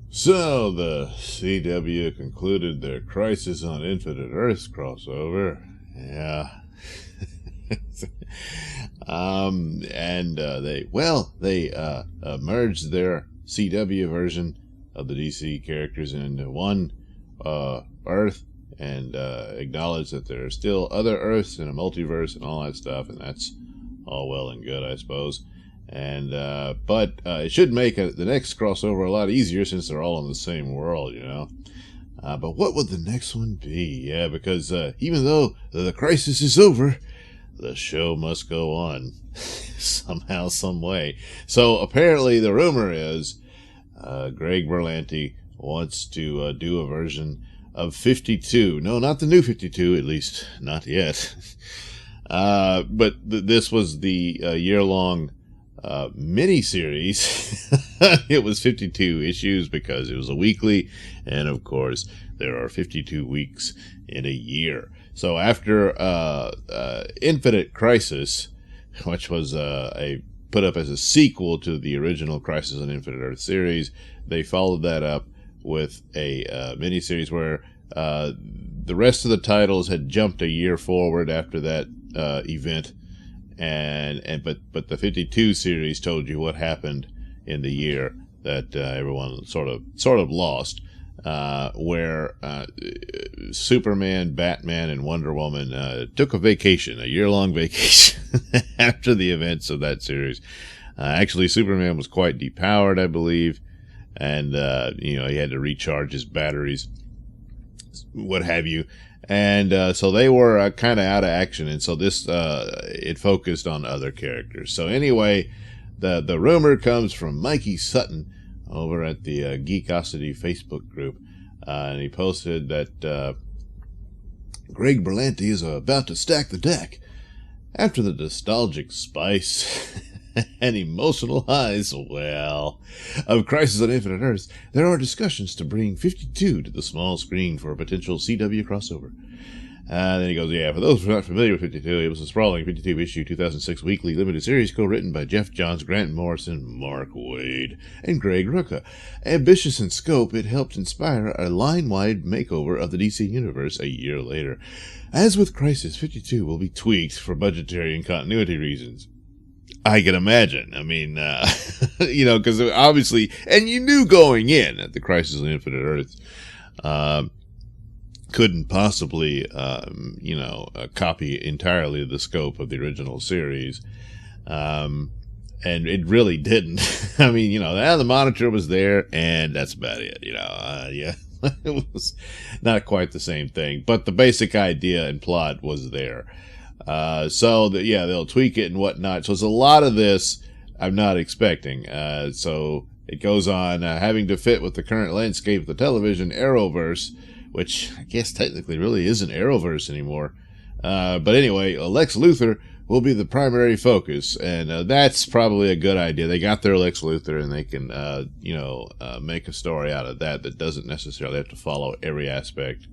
So, the CW concluded their Crisis on Infinite Earths crossover. Yeah. They merged their CW version of the DC characters into one Earth and acknowledged that there are still other Earths in a multiverse and all that stuff, and that's all well and good, I suppose. And but it should make the next crossover a lot easier since they're all in the same world, you know. But what would the next one be? Yeah, because even though the crisis is over, the show must go on somehow, some way. So apparently the rumor is Greg Berlanti wants to do a version of 52. No, not the new 52, at least not yet. But this was the year-long mini-series. It was 52 issues because it was a weekly, and of course there are 52 weeks in a year. So after Infinite Crisis, which was put up as a sequel to the original Crisis on Infinite Earth series, they followed that up with a mini-series where the rest of the titles had jumped a year forward after that event. But the 52 series told you what happened in the year that everyone sort of lost, where Superman, Batman, and Wonder Woman took a vacation, a year-long vacation after the events of that series. Actually, Superman was quite depowered, I believe, and he had to recharge his batteries, what have you. And so they were kind of out of action, and so this it focused on other characters. So anyway, the rumor comes from Mikey Sutton over at the Geekosity Facebook group, and he posted that Greg Berlanti is about to stack the deck. After the nostalgic spice and emotional highs, of Crisis on Infinite Earths, there are discussions to bring 52 to the small screen for a potential CW crossover. And then he goes, for those who are not familiar with 52, it was a sprawling 52-issue 2006 weekly limited series co-written by Jeff Johns, Grant Morrison, Mark Waid, and Greg Rucka. Ambitious in scope, it helped inspire a line-wide makeover of the DC Universe a year later. As with Crisis, 52 will be tweaked for budgetary and continuity reasons. I can imagine. I mean, because obviously, and you knew going in that the Crisis on Infinite Earths couldn't possibly, copy entirely the scope of the original series. And it really didn't. I mean, the Monitor was there, and that's about it, It was not quite the same thing, but the basic idea and plot was there. They'll tweak it and whatnot. So it's a lot of this I'm not expecting. So it goes on having to fit with the current landscape of the television Arrowverse, which I guess technically really isn't Arrowverse anymore. But anyway, Lex Luthor will be the primary focus, and that's probably a good idea. They got their Lex Luthor, and they can, make a story out of that doesn't necessarily have to follow every aspect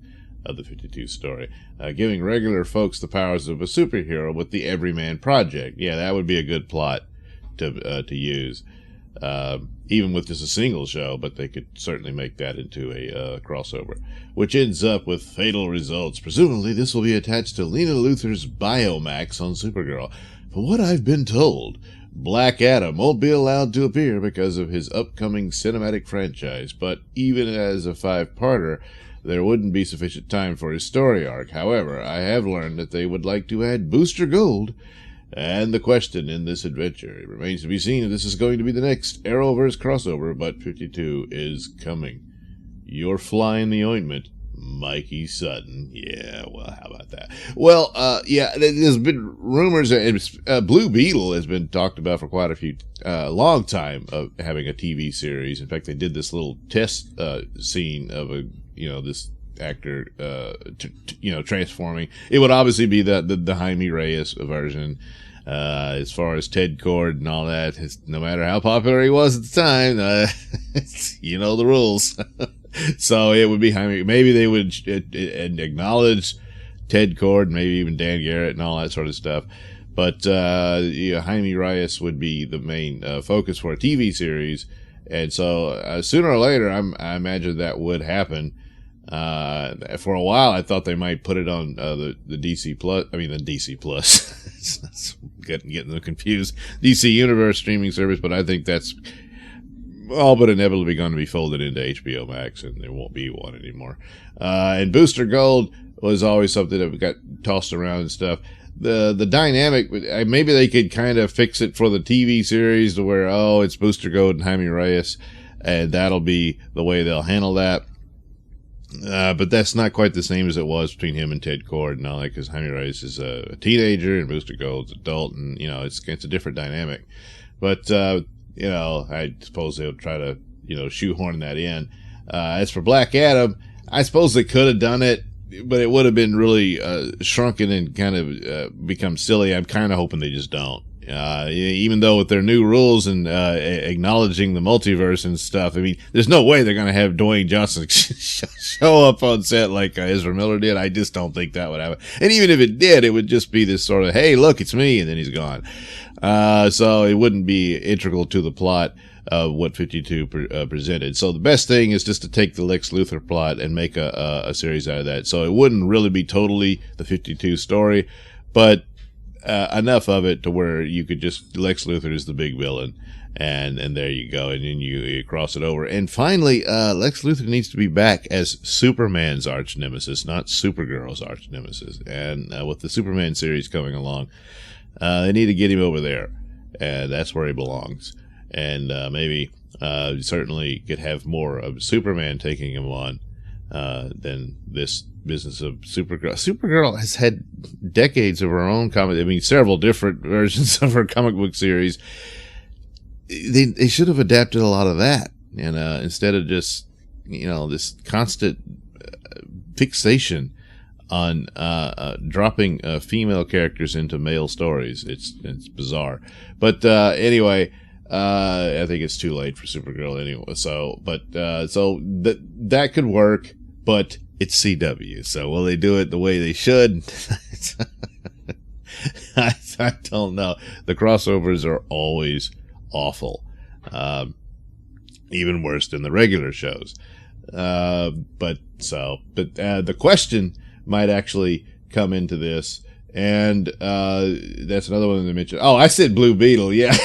of the 52 story. Giving regular folks the powers of a superhero with the Everyman Project. Yeah, that would be a good plot to use. Even with just a single show, but they could certainly make that into a crossover, which ends up with fatal results. Presumably, this will be attached to Lena Luthor's Biomax on Supergirl. From what I've been told, Black Adam won't be allowed to appear because of his upcoming cinematic franchise, but even as a 5-parter, there wouldn't be sufficient time for his story arc. However, I have learned that they would like to add Booster Gold and the Question in this adventure. It remains to be seen if this is going to be the next Arrowverse crossover, but 52 is coming. You're flying the ointment, Mikey Sutton. Yeah, well, how about that? Well, there's been rumors that Blue Beetle has been talked about for quite a long time of having a TV series. In fact, they did this little test scene of this actor, transforming. It would obviously be the Jaime Reyes version. As far as Ted Kord and all that, no matter how popular he was at the time, the rules. So it would be Jaime. Maybe they would acknowledge Ted Kord, maybe even Dan Garrett and all that sort of stuff. But Jaime Reyes would be the main focus for a TV series. And so sooner or later, I imagine that would happen. For a while, I thought they might put it on the DC Plus. I mean, the DC Plus. getting them confused. DC Universe streaming service, but I think that's all but inevitably going to be folded into HBO Max, and there won't be one anymore. And Booster Gold was always something that got tossed around and stuff. The dynamic, maybe they could kind of fix it for the TV series to where, it's Booster Gold and Jaime Reyes, and that'll be the way they'll handle that. But that's not quite the same as it was between him and Ted Kord, and all that, because Jaime Reyes is a teenager and Booster Gold's adult, and it's a different dynamic. But I suppose they'll try to shoehorn that in. As for Black Adam, I suppose they could have done it, but it would have been really shrunken and kind of become silly. I'm kind of hoping they just don't. Even though with their new rules and acknowledging the multiverse and stuff, I mean, there's no way they're going to have Dwayne Johnson show up on set like Ezra Miller did. I just don't think that would happen. And even if it did, it would just be this sort of, hey, look, it's me, and then he's gone. So it wouldn't be integral to the plot of what 52 presented. So the best thing is just to take the Lex Luthor plot and make a series out of that. So it wouldn't really be totally the 52 story, but enough of it to where you could just, Lex Luthor is the big villain, and there you go, and then you cross it over. And finally, Lex Luthor needs to be back as Superman's arch nemesis, not Supergirl's arch nemesis. And with the Superman series coming along, they need to get him over there, and that's where he belongs. And maybe certainly could have more of Superman taking him on than this business of Supergirl. Supergirl has had decades of her own comic. I mean, several different versions of her comic book series. They should have adapted a lot of that, and instead of just this constant fixation on dropping female characters into male stories. It's bizarre, but anyway. I think it's too late for Supergirl anyway. So that could work, but it's CW. So will they do it the way they should? I don't know. The crossovers are always awful, even worse than the regular shows. But the question might actually come into this, and that's another one they mentioned. Oh, I said Blue Beetle. Yeah.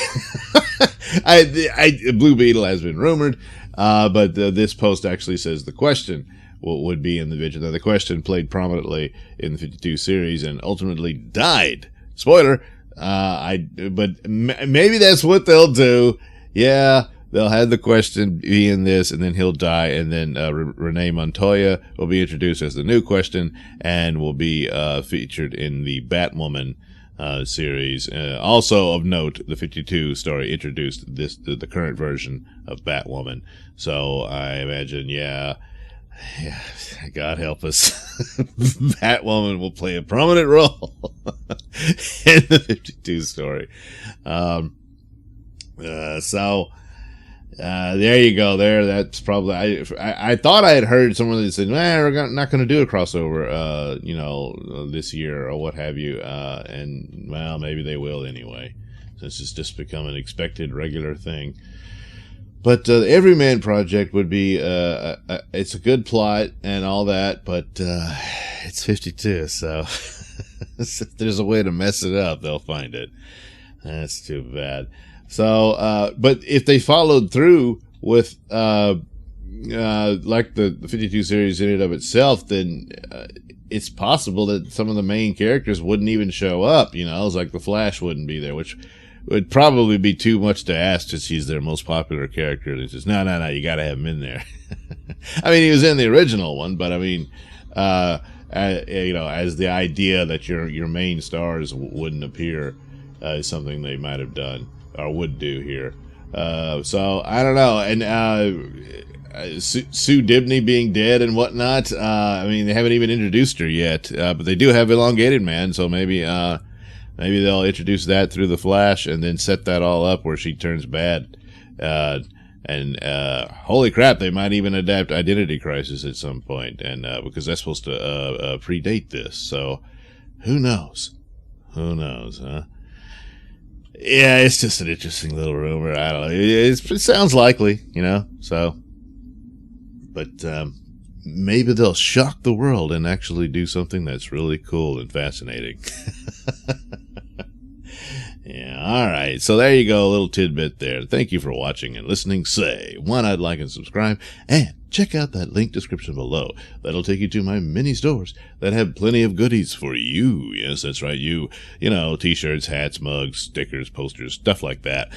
Blue Beetle has been rumored, but this post actually says the question would be in the video. Now, the question played prominently in the 52 series and ultimately died. Spoiler. But maybe that's what they'll do. Yeah, they'll have the question be in this, and then he'll die, and then Renee Montoya will be introduced as the new question and will be featured in the Batwoman series. Also of note, the 52 story introduced the current version of Batwoman. So I imagine, yeah, God help us, Batwoman will play a prominent role in the 52 story. There you go. That's probably. I thought I had heard someone that said, we're not going to do a crossover, this year or what have you. And well, maybe they will anyway, since it's just become an expected regular thing. But the Everyman Project would be. It's a good plot and all that, but it's 52, so if there's a way to mess it up, they'll find it. That's too bad. So, but if they followed through with, like the 52 series in and of itself, then, it's possible that some of the main characters wouldn't even show up, it's like the Flash wouldn't be there, which would probably be too much to ask, since he's their most popular character. And it's just, no, you gotta have him in there. I mean, he was in the original one, but I mean, as the idea that your main stars wouldn't appear, is something they might have done. Or would do here. So I don't know. And Sue Dibney being dead and whatnot. I mean, they haven't even introduced her yet. But they do have Elongated Man, so maybe they'll introduce that through the Flash and then set that all up where she turns bad. And holy crap, they might even adapt Identity Crisis at some point, and because that's supposed to predate this. So who knows? Huh? Yeah, it's just an interesting little rumor. I don't know. It sounds likely, so. But maybe they'll shock the world and actually do something that's really cool and fascinating. Yeah, all right. So there you go, a little tidbit there. Thank you for watching and listening. Say, why not like and subscribe? And check out that link description below. That'll take you to my mini stores that have plenty of goodies for you. Yes, that's right, you. T-shirts, hats, mugs, stickers, posters, stuff like that.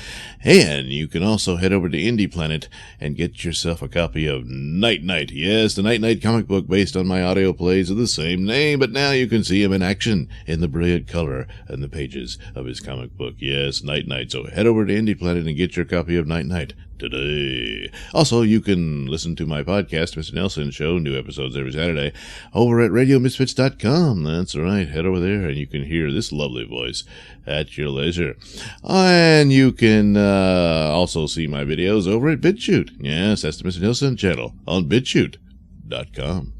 And you can also head over to Indie Planet and get yourself a copy of Night Knight. Yes, the Night Knight comic book based on my audio plays of the same name, but now you can see him in action in the brilliant color and the pages of his comic book. Yes, Night Knight. So head over to Indie Planet and get your copy of Night Knight today. Also, you can listen to my podcast, Mr Nailsin Show, new episodes every Saturday, over at RadioMisfits.com. That's right. Head over there and you can hear this lovely voice at your leisure. And you can also see my videos over at BitChute. Yes, that's the Mr Nailsin channel on BitChute.com.